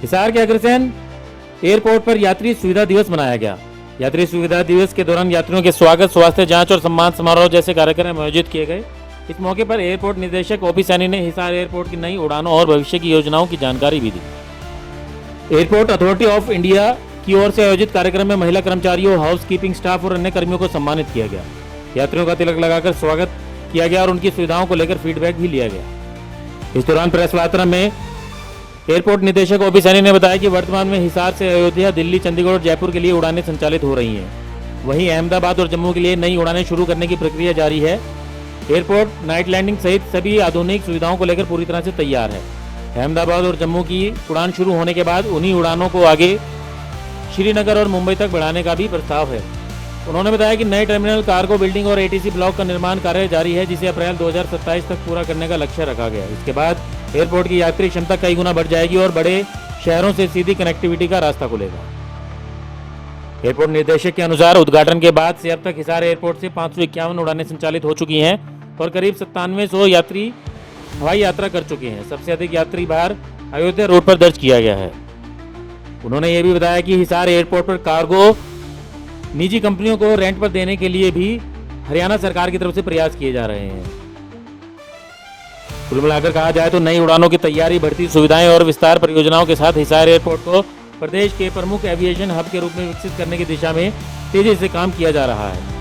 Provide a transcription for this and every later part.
हिसार के अग्रसेन एयरपोर्ट पर यात्री सुविधा दिवस मनाया गया। यात्री सुविधा दिवस के दौरान यात्रियों के स्वागत, स्वास्थ्य जांच और सम्मान समारोह जैसे कार्यक्रम आयोजित किए गए। इस मौके पर एयरपोर्ट निदेशक ओपी सैनी ने हिसार एयरपोर्ट की नई उड़ानों और भविष्य की योजनाओं की जानकारी भी दी। एयरपोर्ट अथॉरिटी ऑफ इंडिया की ओर से आयोजित कार्यक्रम में महिला कर्मचारियों, हाउस कीपिंग स्टाफ और अन्य कर्मियों को सम्मानित किया गया। यात्रियों का तिलक लगाकर स्वागत किया गया और उनकी सुविधाओं को लेकर फीडबैक भी लिया गया। इस दौरान प्रेस वार्ता में एयरपोर्ट निदेशक ओपी सैनी ने बताया कि वर्तमान में हिसार से अयोध्या, दिल्ली, चंडीगढ़ और जयपुर के लिए उड़ानें संचालित हो रही हैं। वहीं अहमदाबाद और जम्मू के लिए नई उड़ानें शुरू करने की प्रक्रिया जारी है। एयरपोर्ट नाइट लैंडिंग सहित सभी आधुनिक सुविधाओं को लेकर पूरी तरह से तैयार है। अहमदाबाद और जम्मू की उड़ान शुरू होने के बाद उन्हीं उड़ानों को आगे श्रीनगर और मुंबई तक बढ़ाने का भी प्रस्ताव है। उन्होंने बताया कि नए टर्मिनल, कार्गो बिल्डिंग और एटीसी ब्लॉक का निर्माण कार्य जारी है, जिसे अप्रैल 2027 तक पूरा करने का लक्ष्य रखा गया है। इसके बाद एयरपोर्ट की यात्री क्षमता कई गुना बढ़ जाएगी और बड़े शहरों से सीधी कनेक्टिविटी का रास्ता खुलेगा। एयरपोर्ट निदेशक के अनुसार उद्घाटन के बाद से अब तक हिसार एयरपोर्ट से 551 उड़ानें संचालित हो चुकी हैं और करीब 9700 यात्री हवाई यात्रा कर चुके हैं। सबसे अधिक यात्री भार अयोध्या रोड पर दर्ज किया गया है। उन्होंने ये भी बताया कि हिसार एयरपोर्ट पर कार्गो निजी कंपनियों को रेंट पर देने के लिए भी हरियाणा सरकार की तरफ से प्रयास किए जा रहे हैं। कुल मिलाकर कहा जाए तो नई उड़ानों की तैयारी, बढ़ती सुविधाएं और विस्तार परियोजनाओं के साथ हिसार एयरपोर्ट को प्रदेश के प्रमुख एविएशन हब के रूप में विकसित करने की दिशा में तेजी से काम किया जा रहा है।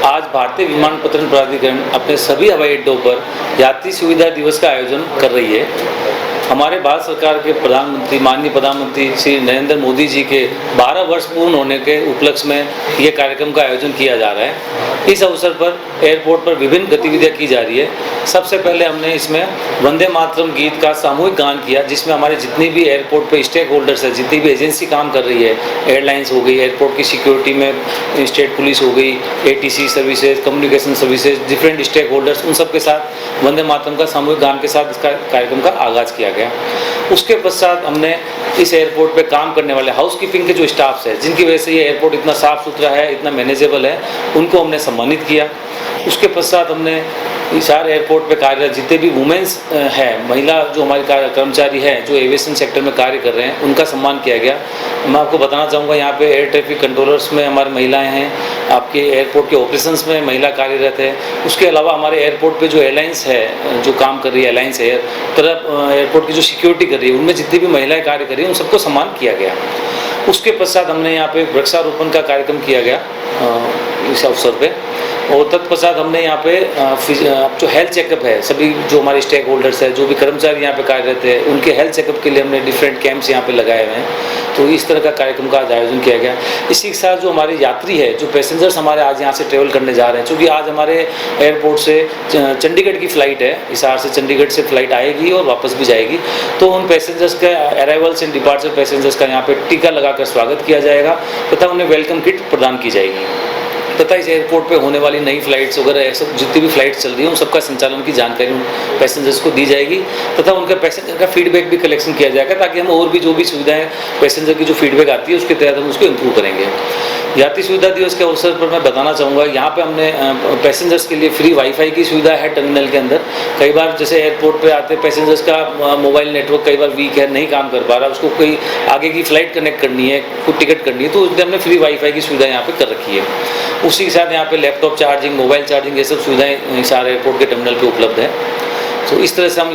आज भारतीय विमानपत्तन प्राधिकरण अपने सभी हवाई अड्डों पर यात्री सुविधा दिवस का आयोजन कर रही है। हमारे भारत सरकार के प्रधानमंत्री, माननीय प्रधानमंत्री श्री नरेंद्र मोदी जी के 12 वर्ष पूर्ण होने के उपलक्ष्य में ये कार्यक्रम का आयोजन किया जा रहा है। इस अवसर पर एयरपोर्ट पर विभिन्न गतिविधियां की जा रही है। सबसे पहले हमने इसमें वंदे मातरम गीत का सामूहिक गान किया, जिसमें हमारे जितनी भी एयरपोर्ट पे स्टेक होल्डर्स है, जितनी भी एजेंसी काम कर रही है, एयरलाइंस हो गई, एयरपोर्ट की सिक्योरिटी में स्टेट पुलिस हो गई, ATC services, communication services, different stake holders, उन सब के साथ वंदे मातरम का सामूहिक गान के साथ इसका कार्यक्रम का आगाज़ किया गया। उसके पश्चात हमने इस एयरपोर्ट पे काम करने वाले हाउस कीपिंग के जो स्टाफ्स है, जिनकी वजह से ये एयरपोर्ट इतना साफ सुथरा है, इतना मैनेजेबल है, उनको हमने सम्मानित किया। उसके पश्चात हमने हिसार एयरपोर्ट पे कार्यरत जितने भी वुमेन्स हैं, महिला जो हमारी कर्मचारी हैं, जो एविएशन सेक्टर में कार्य कर रहे हैं, उनका सम्मान किया गया। मैं आपको बताना चाहूँगा, यहाँ पे एयर ट्रैफिक कंट्रोलर्स में हमारी महिलाएं हैं, आपके एयरपोर्ट के ऑपरेशंस में महिला कार्यरत है। उसके अलावा हमारे एयरपोर्ट पे जो एयरलाइंस है, जो काम कर रही है, एयरलाइंस एयर तरफ एयरपोर्ट की जो सिक्योरिटी कर रही है, उनमें जितनी भी महिलाएं कार्य कर रही हैं, उन सबको सम्मान किया गया। उसके पश्चात हमने यहाँ पे वृक्षारोपण का कार्यक्रम किया गया इस अवसर पे, और तत्पश्चात हमने यहाँ पे जो हेल्थ चेकअप है, सभी जो हमारे स्टेक होल्डर्स है, जो भी कर्मचारी यहाँ पे कार्यरत है, उनके हेल्थ चेकअप के लिए हमने डिफरेंट कैंप्स यहाँ पे लगाए हुए हैं। तो इस तरह का कार्यक्रम का आयोजन किया गया। इसी के साथ जो हमारे यात्री है, जो पैसेंजर्स हमारे आज यहाँ से ट्रेवल करने जा रहे हैं, क्योंकि आज हमारे एयरपोर्ट से चंडीगढ़ की फ़्लाइट है, हिसार से चंडीगढ़ से फ़्लाइट आएगी और वापस भी जाएगी। तो उन पैसेंजर्स के अराइवल्स एंड डिपार्चर पैसेंजर्स का यहाँ पे टीका लगाकर स्वागत किया जाएगा तथा उन्हें वेलकम किट प्रदान की जाएगी। तथा इस एयरपोर्ट पे होने वाली नई फ्लाइट्स वगैरह सब जितनी भी फ्लाइट्स चल रही हैं, उन सबका संचालन की जानकारी उन पैसेंजर्स को दी जाएगी तथा उनका पैसेंजर का फीडबैक भी कलेक्शन किया जाएगा, ताकि हम और भी जो भी सुविधाएं पैसेंजर की जो फीडबैक आती है उसके तहत हम उसको इम्प्रूव करेंगे। यात्री सुविधा दिवस के अवसर पर मैं बताना चाहूँगा, यहाँ पे हमने पैसेंजर्स के लिए फ्री वाईफाई की सुविधा है टर्मिनल के अंदर। कई बार जैसे एयरपोर्ट पे आते पैसेंजर्स का मोबाइल नेटवर्क कई बार वीक है, नहीं काम कर पा रहा, उसको कोई आगे की फ़्लाइट कनेक्ट करनी है, कुछ टिकट करनी है, तो उसमें हमने फ्री वाईफाई की सुविधा यहाँ पे कर रखी है। उसी के साथ यहाँ पे लैपटॉप चार्जिंग, मोबाइल चार्जिंग, ये सब सुविधाएं सारे एयरपोर्ट के टर्मिनल पे उपलब्ध है। तो इस तरह से हम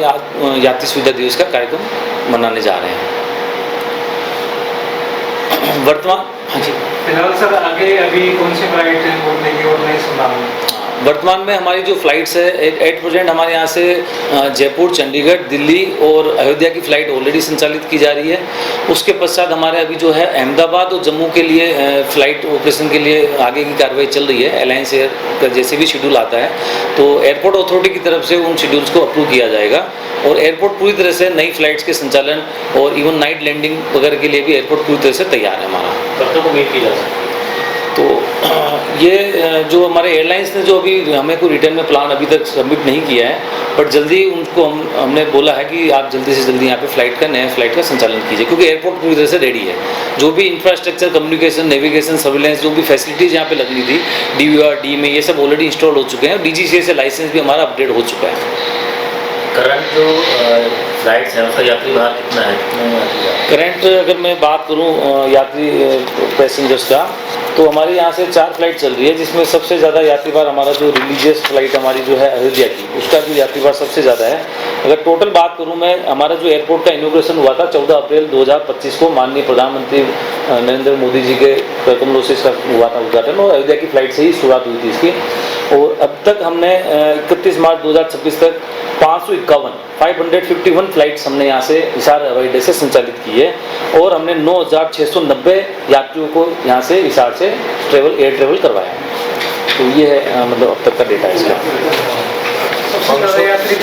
यात्री सुविधा दिवस का कार्यक्रम मनाने जा रहे हैं। वर्तमान हाँ जी, फिलहाल सर आगे अभी कौन सी फ्लाइट बोलने और नहीं सुना? वर्तमान में हमारी जो फ़्लाइट्स है 8% हमारे यहाँ से जयपुर, चंडीगढ़, दिल्ली और अयोध्या की फ़्लाइट ऑलरेडी संचालित की जा रही है। उसके पश्चात हमारे अभी जो है अहमदाबाद और जम्मू के लिए फ़्लाइट ऑपरेशन के लिए आगे की कार्रवाई चल रही है। एलायंस एयर का जैसे भी शेड्यूल आता है तो एयरपोर्ट अथॉरिटी की तरफ से उन शेड्यूल्स को अप्रूव किया जाएगा और एयरपोर्ट पूरी तरह से नई फ़्लाइट्स के संचालन और इवन नाइट लैंडिंग वगैरह के लिए भी एयरपोर्ट पूरी तरह से तैयार है हमारा। कब तक उम्मीद की जा सकती है? तो ये जो हमारे एयरलाइंस ने जो अभी हमें कोई रिटर्न में प्लान अभी तक सबमिट नहीं किया है, बट जल्दी उनको हमने बोला है कि आप जल्दी से जल्दी यहाँ पे फ़्लाइट का नया फ़्लाइट का संचालन कीजिए, क्योंकि एयरपोर्ट पूरी तरह से रेडी है। जो भी इंफ्रास्ट्रक्चर, कम्युनिकेशन, नेविगेशन, सर्विलेंस, जो भी फैसिलिटीज़ यहाँ पे लगनी थी DVR, डी में, ये सब ऑलरेडी इंस्टॉल हो चुके हैं। DGCA से लाइसेंस भी हमारा अपडेट हो चुका है। करंट जो फ्लाइट्स हैं उसका यात्री भार कितना है, कितने यात्री हैं? करंट अगर मैं बात करूं यात्री पैसेंजर्स का, तो हमारे यहाँ से 4 फ्लाइट चल रही है, जिसमें सबसे ज़्यादा यात्री भार हमारा जो रिलीजियस फ्लाइट हमारी जो है अयोध्या की, उसका जो यात्री भार सबसे ज़्यादा है। अगर टोटल बात करूं मैं, हमारा जो एयरपोर्ट का इनॉग्रेशन हुआ था 14 अप्रैल 2025 को माननीय प्रधानमंत्री नरेंद्र मोदी जी के कमलों से इसका हुआ था उद्घाटन, और अयोध्या की फ्लाइट से ही शुरुआत हुई थी इसकी। और अब तक हमने 31 मार्च 2026 तक 551 फ्लाइट्स हमने यहाँ से हिसार हवाई अड्डे से संचालित की है, और हमने 9690 यात्रियों को यहाँ से हिसार से एयर ट्रेवल करवाया है। तो ये है मतलब अब तक का डेटा है इसका। सबसे ज़्यादा यात्री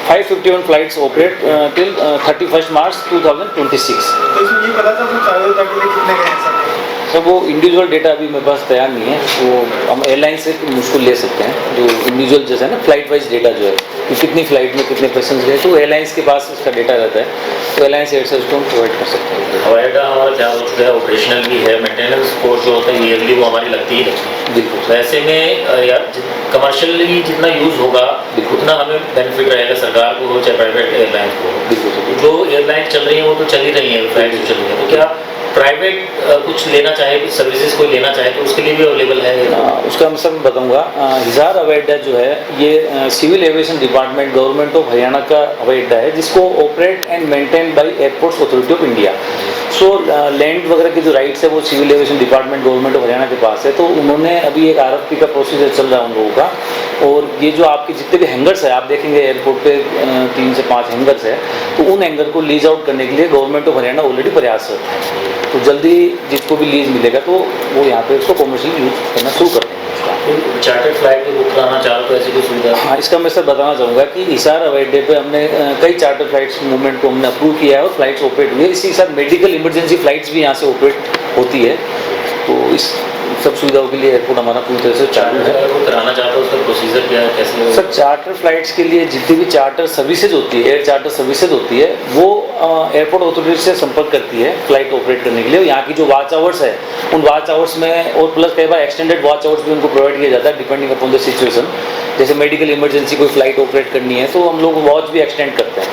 551 फ्लाइट्स ऑपरेट टिल 31 मार्च 2026। तो इसमें ये पता था कुछ अयोध्या के लिए कितने गए हैं सब? सर वो इंडिविजुअल डेटा अभी मेरे पास तैयार नहीं है, वो हम एयरलाइन से मुझको ले सकते हैं, जो इंडिविजुअल जैसा है ना फ्लाइट वाइज डेटा जो है कि कितनी फ्लाइट में कितने पैसेंजर गए, तो एयरलाइंस के पास उसका डेटा रहता है, तो एयरलाइंस एयर सर्विस को हम प्रोवाइड कर सकते हैं। हवाई अड्डा हमारा क्या हो चुका है, ऑपरेशनल भी है, मेंटेनेंस कोर्स जो होता है ईयरली वो हमारी लगती ही लगती है। बिल्कुल। वैसे में यार कमर्शियली जितना यूज़ होगा उतना हमें बेनिफिट रहेगा, सरकार को हो चाहे प्राइवेट एयरलाइन को हो। बिल्कुल। जो एयरलाइन चल रही है वो तो चल ही रही है, फ्लाइट जो चल रही है, तो क्या प्राइवेट कुछ लेना चाहे, कुछ सर्विसेज कोई लेना चाहे तो उसके लिए भी अवेलेबल है? उसका मैं सब बताऊंगा। हिसार हवाई अड्डा जो है ये civil aviation department government of Haryana का हवाई अड्डा है, जिसको operate and maintain by Airports Authority of India. So land वगैरह के जो राइट्स है वो civil aviation department government of Haryana के पास है, तो उन्होंने अभी एक RFP का प्रोसीजर चल रहा है उन लोगों का, और ये जो आपके जितने भी हैंगर्स है आप देखेंगे एयरपोर्ट पे 3 से 5 हैंगर्स है, तो उन हैंगर को लीज आउट करने के लिए गवर्नमेंट ऑफ हरियाणा ऑलरेडी प्रयासरत है। तो जल्दी जिसको भी लीज मिलेगा तो वो यहाँ पे उसको कमर्शियल यूज करना शुरू कर देंगे। चार्टर्ड फ्लाइट भी बुक कराना चाहो तो ऐसी कोई सुविधा? हाँ, इसका मैं सर बताना चाहूँगा कि हिसार हवाई अड्डे पे हमने कई चार्टर फ्लाइट्स मूवमेंट को हमने अप्रूव किया है और फ्लाइट्स ऑपरेट हुई है। इसी के साथ मेडिकल इमरजेंसी फ्लाइट्स भी यहाँ से ऑपरेट होती है, तो इस सब सुविधाओं के लिए एयरपोर्ट हमारा पूरी तरह से चालू है। अगर वो कराना चाहता है उसका प्रोसीजर क्या है, कैसे होगा? सर चार्टर फ्लाइट्स के लिए जितनी भी चार्टर सर्विसेज होती है, एयर चार्टर सर्विसेज होती है, वो एयरपोर्ट अथॉरिटी से संपर्क करती है फ्लाइट ऑपरेट करने के लिए। यहाँ की जो वॉच आवर्स है उन वॉच आवर्स में, और प्लस कई बार एक्सटेंडेड वॉच आवर्स भी उनको प्रोवाइड किया जाता है डिपेंडिंग अपॉन द सिचुएशन। जैसे मेडिकल इमरजेंसी कोई फ्लाइट ऑपरेट करनी है तो हम लोग वॉच भी एक्सटेंड करते हैं,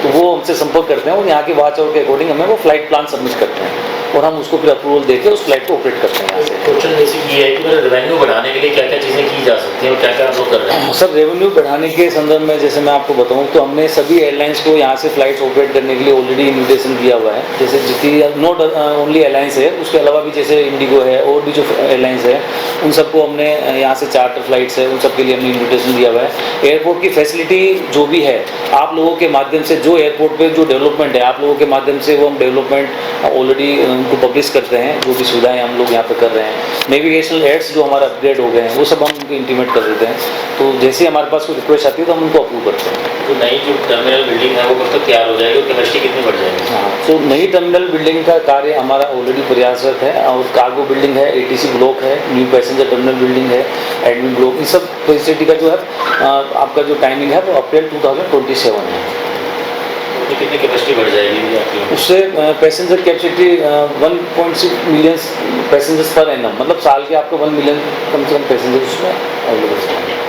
तो वो हमसे संपर्क करते हैं और यहाँ के वॉच आवर के अकॉर्डिंग हमें वो फ्लाइट प्लान सबमिट करते हैं और हम उसको फिर अप्रूवल देके उस फ्लाइट को ऑपरेट करते हैं यहाँ से। क्वेश्चन बेसिक ये है कि मेरा रेवेन्यू बढ़ाने के लिए क्या क्या चीज़ें की जा सकती हैं और क्या क्या आप लोग कर रहे हैं? सर रेवेन्यू बढ़ाने के संदर्भ में जैसे मैं आपको बताऊं तो हमने सभी एयरलाइंस को यहाँ से फ्लाइट्स ऑपरेट करने के लिए ऑलरेडी इन्विटेशन दिया हुआ है। जैसे जितनी नॉट ओनली एयरलाइंस है, उसके अलावा भी जैसे इंडिगो है और भी जो एयरलाइंस है उन सबको हमने यहाँ से चार्टर फ्लाइट्स है उन सब के लिए हमने इन्विटेशन दिया हुआ है। एयरपोर्ट की फैसिलिटी जो भी है आप लोगों के माध्यम से, जो एयरपोर्ट पे जो डेवलपमेंट है आप लोगों के माध्यम से वो हम डेवलपमेंट ऑलरेडी उनको पब्लिश करते हैं, जो भी सुविधाएं हम लोग यहाँ पे कर रहे हैं। नेविगेशनल एड्स जो हमारा अपग्रेड हो गए हैं वो सब हम उनको इंटीमेट कर देते हैं, तो जैसे ही हमारे पास कोई रिक्वेस्ट आती है तो हम उनको अप्रूव करते हैं। तो नई जो टर्मिनल बिल्डिंग है वो कब तक तैयार हो जाएगी और कैपेसिटी कितनी बढ़ जाएगी? हाँ, तो नई टर्मिनल बिल्डिंग का कार्य हमारा ऑलरेडी प्रयासरत है, और कार्गो बिल्डिंग है, ATC ब्लॉक है, न्यू पैसेंजर टर्मिनल बिल्डिंग है, एडमिन ब्लॉक, इन सब फैसिलिटी का जो है आपका जो टाइमिंग है वो अप्रैल 2027 है। तो कितनी कैपेसिटी बढ़ जाएगी आपकी? उससे passenger capacity 1.6 million passengers per annum, मतलब साल के आपको 1 मिलियन कम से कम पैसेंजर उसमें अवेलेबल हैं।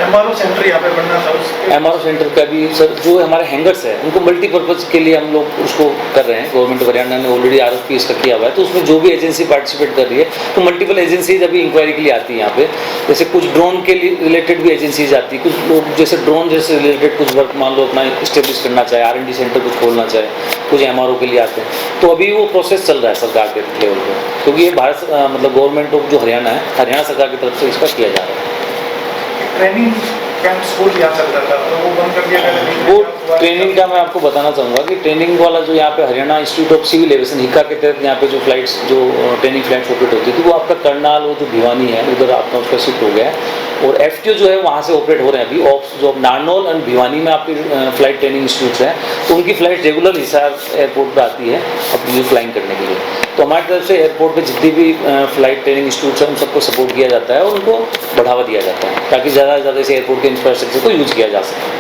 MRO सेंटर यहाँ पे बनना था उसके MRO सेंटर का भी सर जो हमारे हैंगर्स है उनको मल्टीपर्पज़ के लिए हम लोग उसको कर रहे हैं। गवर्नमेंट ऑफ हरियाणा ने ऑलरेडी RFP इसका किया हुआ है, तो उसमें जो भी एजेंसी पार्टिसिपेट कर रही है तो मल्टीपल एजेंसीज अभी इंक्वायरी के लिए आती है यहाँ पे। जैसे कुछ ड्रोन के लिए रिलेटेड भी एजेंसीज आती है, कुछ लोग जैसे ड्रोन जैसे रिलेटेड कुछ वर्क मान लो अपना इस्टेब्लिश करना चाहे, R&D सेंटर कुछ खोलना चाहे, कुछ MRO के लिए आते हैं, तो अभी वो प्रोसेस चल रहा है सरकार के लेवल पर, क्योंकि ये भारत मतलब गवर्नमेंट ऑफ जो हरियाणा है, हरियाणा सरकार की तरफ से इसका किया जा रहा है। ट्रेनिंग कैंप्स को लिया चलता था तो वो बंद कर दिया गया। वो ट्रेनिंग का मैं आपको बताना चाहूँगा कि ट्रेनिंग वाला जो यहाँ पे Haryana Institute of Civil Aviation HICA के तहत यहाँ पे जो फ्लाइट्स जो ट्रेनिंग फ्लाइट्स ऑपरेट होती थी वो आपका करनाल वो जो भिवानी है उधर आपका उसका शिफ्ट हो गया है, और FTO जो है वहाँ से ऑपरेट हो रहे हैं अभी। ऑप्स जो नारनौल एंड भिवानी में आपकी फ्लाइट ट्रेनिंग इंस्टीट्यूट्स हैं, तो उनकी फ्लाइट रेगुलर हिसार एयरपोर्ट पर आती है अपनी जो फ्लाइंग करने के लिए। तो हमारी तरफ से एयरपोर्ट पे जितनी भी फ्लाइट ट्रेनिंग इंस्टीट्यूट्स हैं उन सबको सपोर्ट किया जाता है और उनको बढ़ावा दिया जाता है ताकि ज़्यादा से ज़्यादा इस एयरपोर्ट के इंफ्रास्ट्रक्चर को यूज़ किया जा सके।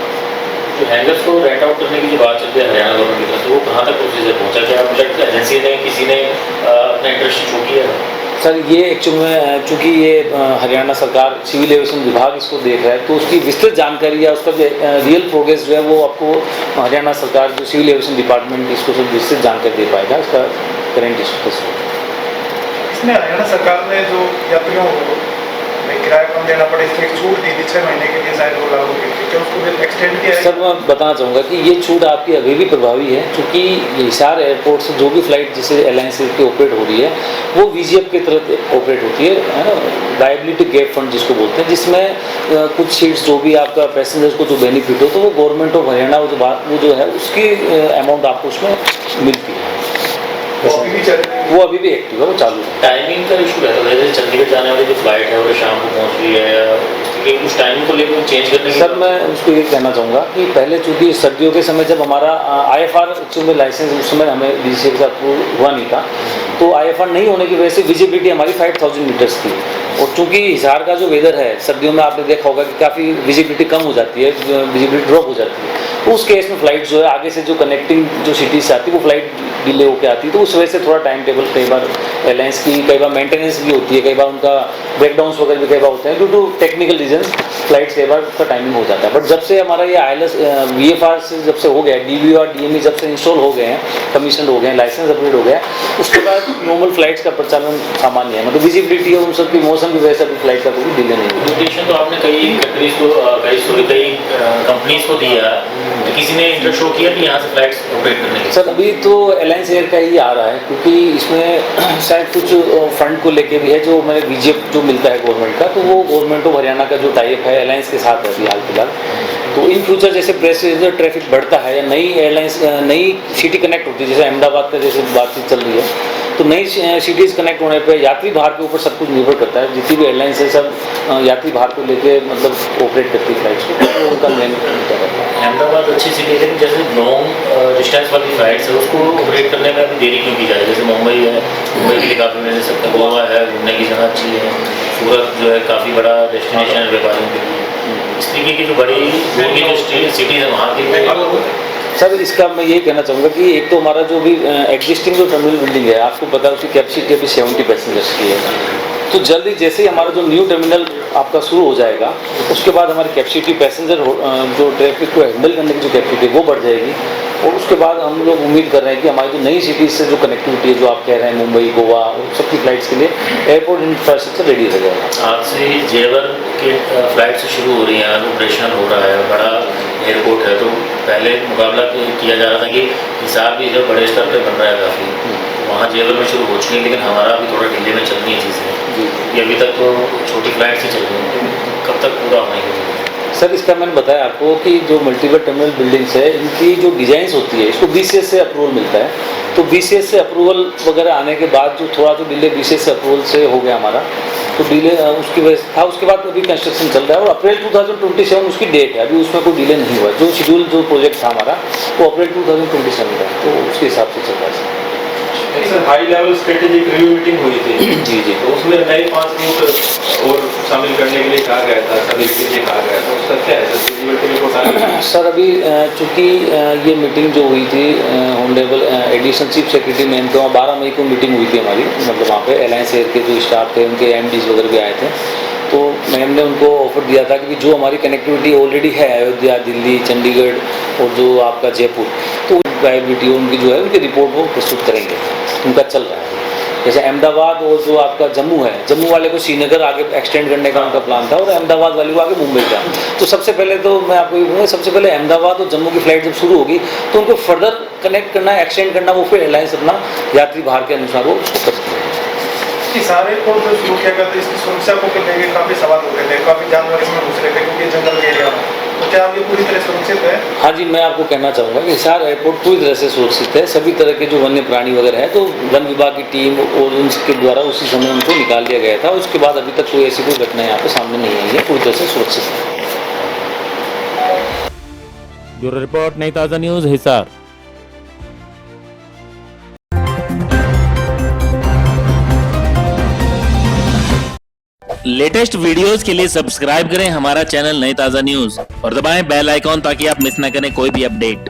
जो हैंगर्स को रेंट आउट करने की जो बात चलती है हरियाणा गवर्नमेंट की तरफ से, वो कहाँ तक प्रोसीजर पहुँचा? क्या मतलब एजेंसी ने किसी ने अपना इंटरेस्ट शो किया है? सर ये एक्चुअल में चूँकि ये हरियाणा सरकार सिविल एविएशन विभाग इसको देख रहा है, तो उसकी विस्तृत जानकारी या उसका रियल प्रोग्रेस जो है वो आपको हरियाणा सरकार जो सिविल एविएशन डिपार्टमेंट इसको सब विस्तृत जानकारी दे पाएगा इसका करेंट स्टेटस। इसमें हरियाणा सरकार ने जो यात्रियों को किराया कम देना पड़े इसकी एक छूट दी थी 6 महीने के लिए, शायद वो लागू की थी, क्या उसको भी एक्सटेंड किया है? सर मैं बताना चाहूँगा कि ये छूट आपकी अभी भी प्रभावी है, क्योंकि हिसार एयरपोर्ट से जो भी फ्लाइट जैसे एयरलाइंस की ऑपरेट हो रही है वो VGF के तहत ऑपरेट होती है ना, वायबिलिटी गैप फंड जिसको बोलते हैं, जिसमें कुछ सीट्स जो भी आपका पैसेंजर्स को जो बेनिफिट हो तो वो गवर्नमेंट ऑफ हरियाणा वो जो है उसकी अमाउंट आपको उसमें मिलती है। वो अभी भी चल रही है? वो अभी भी एक्टिव है, वो चालू है। टाइमिंग का इशू रहता है, जैसे चंडीगढ़ जाने वाली जो फ्लाइट है वो शाम को पहुंच रही है, या उसके उस टाइमिंग को लेकर चेंज करने की? सर मैं उसको ये कहना चाहूँगा कि पहले चूँकि सर्दियों के समय जब हमारा IFR में लाइसेंस उस समय हमें DGCA के साथ अप्रूव हुआ नहीं था, तो IFR नहीं होने की वजह से विजिबिलिटी हमारी 5000 मीटर्स थी, और चूँकि हिसार का जो वेदर है सर्दियों में आपने देखा होगा कि काफ़ी विजिबिलिटी कम हो जाती है, विजिबिलिटी ड्रॉप हो जाती है, तो उस केस में फ्लाइट जो है आगे से जो कनेक्टिंग जो सिटीज़ से आती है वो फ्लाइट डिले होकर आती है, तो उस वजह से थोड़ा टाइम टेबल कई बार एयरलाइंस की कई बार मेंटेनेंस भी होती है, कई बार उनका ब्रेकडाउन्स वगैरह भी कई बार होते हैं due to technical reason, flights कई बार उसका टाइमिंग हो जाता है। बट जब से हमारा ये ILS VFR से जब से हो गया, DVO और DME जब से इंस्टॉल हो गए हैं, कमीशन हो गए हैं, लाइसेंस अपग्रेड हो गया, उसके बाद नॉर्मल फ्लाइट्स का प्रचलन सामान्य है, मतलब विजिबिलिटी और उन सब की मौसम की वजह से भी फ्लाइट का कोई डिले नहीं है। एजुकेशन तो आपने कई कंट्रीज को कई कंपनीज को दिया, तो किसी ने इंटरेस्ट शो किया कि यहाँ से फ्लाइट्स ऑपरेट करने की? सर अभी तो एलायंस एयर का ही आ रहा है, क्योंकि इसमें शायद कुछ फंड को लेके भी है, जो मैंने VGF जो मिलता है गवर्नमेंट का, तो वो गवर्नमेंट ऑफ हरियाणा का जो टाइप है एलायंस के साथ है अभी हाल फिलहाल। तो इन फ्यूचर जैसे पैसेंजर ट्रैफिक बढ़ता है या नई एयरलाइंस नई सिटी कनेक्ट होती है, जैसे अहमदाबाद का जैसे बातचीत चल रही है, तो नई सिटीज़ कनेक्ट होने पर यात्री भार के ऊपर सब कुछ निर्भर करता है। जितनी भी एयरलाइंस है सब यात्री भार को लेके मतलब ऑपरेट करती है फ्लाइट्स को, तो उनका मेन रहता है। अहमदाबाद अच्छी सिटी है, लेकिन जैसे लॉन्ग डिस्टेंस वाली फ्लाइट्स है उसको ऑपरेट करने में अभी देरी क्यों की जा रही है? जैसे मुंबई है, मुंबई के लिए काफ़ी मिल सकता है, गोवा है घूमने की जगह अच्छी है, सूरत जो है काफ़ी बड़ा डेस्टिनेशन है व्यापारियों के लिए, इस तरीके की जो बड़ी दूर की जो सिटीज़ है वहाँ की। सर इसका मैं ये कहना चाहूँगा कि एक तो हमारा जो भी एग्जिस्टिंग जो टर्मिनल बिल्डिंग है, आपको पता है उसकी कैपेसिटी अभी 70 पैसेंजर्स की है, तो जल्दी जैसे ही हमारा जो न्यू टर्मिनल आपका शुरू हो जाएगा उसके बाद हमारी कैपेसिटी पैसेंजर जो ट्रैफिक को हैंडल करने की जो कैपेसिटी है वो बढ़ जाएगी, और उसके बाद हम लोग उम्मीद कर रहे हैं कि हमारी जो नई सिटीज़ से जो कनेक्टिविटी है जो आप कह रहे हैं मुंबई गोवा सबकी फ्लाइट्स के लिए एयरपोर्ट इंफ्रास्ट्रक्चर रेडी हो जाएगा। आज से जेवर के फ्लाइट से शुरू हो रही हैं, ऑपरेशन हो रहा है, बड़ा एयरपोर्ट है, तो पहले मुकाबला किया जा रहा था कि हिसार भी जो बड़े स्तर पर बन रहा है काफ़ी, वहाँ जेवर में शुरू हो चुकी है, लेकिन हमारा अभी थोड़ा डिले में चल रही है चीज़ें, ये अभी तक तो छोटी फ्लाइट से चल रही है, कब तक पूरा होने की? सर इसका मैंने बताया आपको कि जो मल्टीपल टर्मिनल बिल्डिंग्स है इनकी जो डिज़ाइंस होती है इसको BCS से अप्रूवल मिलता है, तो BCS से अप्रूवल वगैरह आने के बाद जो थोड़ा तो डिले BCS से अप्रूवल से हो गया हमारा, तो डिले उसकी वजह से था, उसके बाद अभी कंस्ट्रक्शन चल रहा है और अप्रैल 2027 उसकी डेट है, अभी उसमें कोई डिले नहीं हुआ, जो शेड्यूल जो प्रोजेक्ट था हमारा वो अप्रैल 2027 का, तो उसके हिसाब से चल रहा है। Sir high level strategic review meeting हुई थी जी जी, तो उसमें नए 5 रूट और शामिल करने के लिए कहा गया था, सभी के लिए कहा गया था, उसका क्या है सर? फिजिबिलिटी रिपोर्ट आ रही है? सर अभी चूँकि ये मीटिंग जो हुई थी honourable additional chief secretary ma'am के वहाँ 12 मई को मीटिंग हुई थी हमारी, मतलब वहाँ पे एलायंस एयर के जो स्टाफ थे उनके MDs वगैरह भी आए थे, तो मैम ने उनको ऑफर दिया था कि जो हमारी कनेक्टिविटी ऑलरेडी है अयोध्या दिल्ली चंडीगढ़ और जो आपका जयपुर, तो वायबिलिटी उनकी जो है उनकी रिपोर्ट वो प्रस्तुत करेंगे, उनका चल रहा है। जैसे अहमदाबाद और जो आपका जम्मू है, जम्मू वाले को श्रीनगर आगे एक्सटेंड करने का उनका प्लान था और अहमदाबाद वाले को आगे मुंबई का, तो सबसे पहले तो मैं आपको ये बोलूँगा सबसे पहले अहमदाबाद और जम्मू की फ्लाइट जब शुरू होगी तो उनको फर्दर कनेक्ट करना एक्सटेंड करना वो फिर एयरलाइंस अपना यात्री भार के अनुसार वो उसको कर सकते हैं। सारे को जो शुरू किया गया था इसकी सुरक्षा को लेकर काफ़ी सवाल हो रहे थे, काफ़ी जानवर इसमें घुस रहे थे क्योंकि जंगल एरिया में, तो क्या ये पूरी तरह सुरक्षित है? हाँ जी, मैं आपको कहना चाहूँगा कि हिसार एयरपोर्ट पूरी तरह से सुरक्षित है, सभी तरह के जो वन्य प्राणी वगैरह है तो वन विभाग की टीम और उनके द्वारा उसी समय उनको निकाल दिया गया था, उसके बाद अभी तक कोई ऐसी कोई घटना यहाँ पे सामने नहीं आई है, पूरी तरह से सुरक्षित है। ब्यूरो रिपोर्ट नई ताज़ा न्यूज़ हिसार। लेटेस्ट वीडियोस के लिए सब्सक्राइब करें हमारा चैनल नई ताज़ा न्यूज़ और दबाएं बेल आइकॉन ताकि आप मिस न करें कोई भी अपडेट।